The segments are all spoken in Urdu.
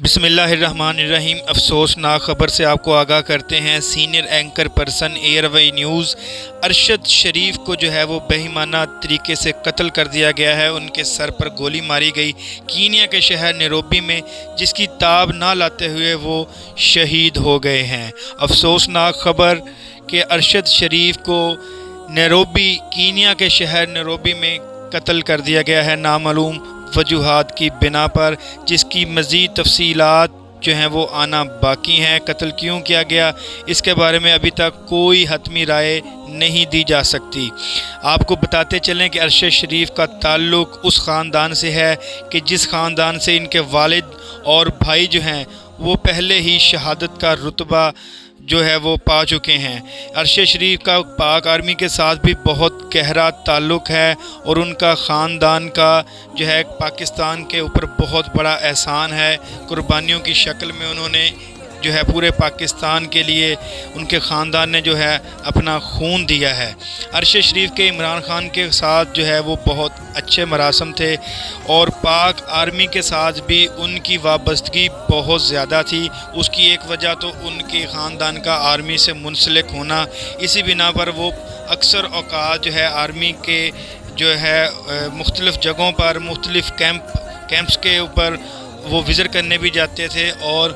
بسم اللہ الرحمن الرحیم۔ افسوسناک خبر سے آپ کو آگاہ کرتے ہیں۔ Senior anchor person air way news Arshad شریف کو جو ہے وہ بے ایمانہ طریقے سے قتل کر دیا گیا ہے۔ ان کے سر پر گولی ماری گئی کینیا کے شہر نیروبی میں، جس کی تاب نہ لاتے ہوئے وہ شہید ہو گئے ہیں۔ افسوسناک خبر کہ ارشد شریف کو نیروبی، کینیا کے شہر نیروبی میں قتل کر دیا گیا ہے نامعلوم وجوہات کی بنا پر، جس کی مزید تفصیلات جو ہیں وہ آنا باقی ہیں۔ قتل کیوں کیا گیا اس کے بارے میں ابھی تک کوئی حتمی رائے نہیں دی جا سکتی۔ آپ کو بتاتے چلیں کہ ارشد شریف کا تعلق اس خاندان سے ہے کہ جس خاندان سے ان کے والد اور بھائی جو ہیں وہ پہلے ہی شہادت کا رتبہ جو ہے وہ پا چکے ہیں۔ ارشد شریف کا پاک آرمی کے ساتھ بھی بہت گہرا تعلق ہے، اور ان کا خاندان کا جو ہے پاکستان کے اوپر بہت بڑا احسان ہے۔ قربانیوں کی شکل میں انہوں نے جو ہے پورے پاکستان کے لیے ان کے خاندان نے جو ہے اپنا خون دیا ہے۔ ارشد شریف کے عمران خان کے ساتھ جو ہے وہ بہت اچھے مراسم تھے، اور پاک آرمی کے ساتھ بھی ان کی وابستگی بہت زیادہ تھی۔ اس کی ایک وجہ تو ان کے خاندان کا آرمی سے منسلک ہونا، اسی بنا پر وہ اکثر اوقات جو ہے آرمی کے جو ہے مختلف جگہوں پر، مختلف کیمپس کے اوپر وہ وزٹ کرنے بھی جاتے تھے، اور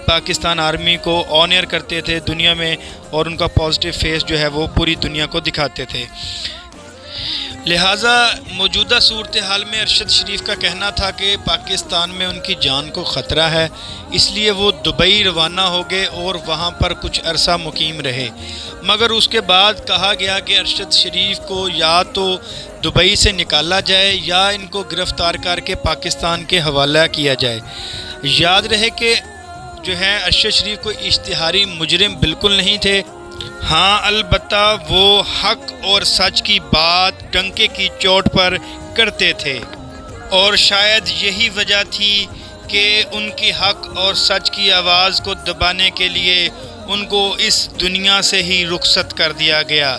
پاکستان آرمی کو آنر کرتے تھے دنیا میں، اور ان کا پازیٹیو فیس جو ہے وہ پوری دنیا کو دکھاتے تھے۔ لہٰذا موجودہ صورتحال میں ارشد شریف کا کہنا تھا کہ پاکستان میں ان کی جان کو خطرہ ہے، اس لیے وہ دبئی روانہ ہو گئے اور وہاں پر کچھ عرصہ مقیم رہے، مگر اس کے بعد کہا گیا کہ ارشد شریف کو یا تو دبئی سے نکالا جائے یا ان کو گرفتار کر کے پاکستان کے حوالہ کیا جائے۔ یاد رہے کہ جو ہے ارشد شریف کوئی اشتہاری مجرم بالکل نہیں تھے، ہاں البتہ وہ حق اور سچ کی بات ڈنکے کی چوٹ پر کرتے تھے، اور شاید یہی وجہ تھی کہ ان کی حق اور سچ کی آواز کو دبانے کے لیے ان کو اس دنیا سے ہی رخصت کر دیا گیا۔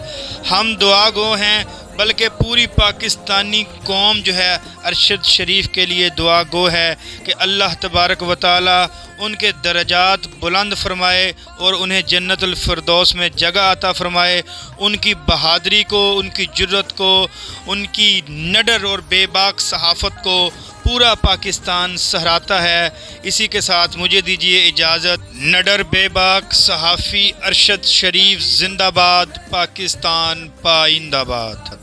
ہم دعا گو ہیں، بلکہ پوری پاکستانی قوم جو ہے ارشد شریف کے لیے دعا گو ہے کہ اللہ تبارک و تعالی ان کے درجات بلند فرمائے اور انہیں جنت الفردوس میں جگہ عطا فرمائے۔ ان کی بہادری کو، ان کی جرأت کو، ان کی نڈر اور بے باک صحافت کو پورا پاکستان سراہتا ہے۔ اسی کے ساتھ مجھے دیجیے اجازت۔ نڈر بے باک صحافی ارشد شریف زندہ باد، پاکستان پائندہ باد۔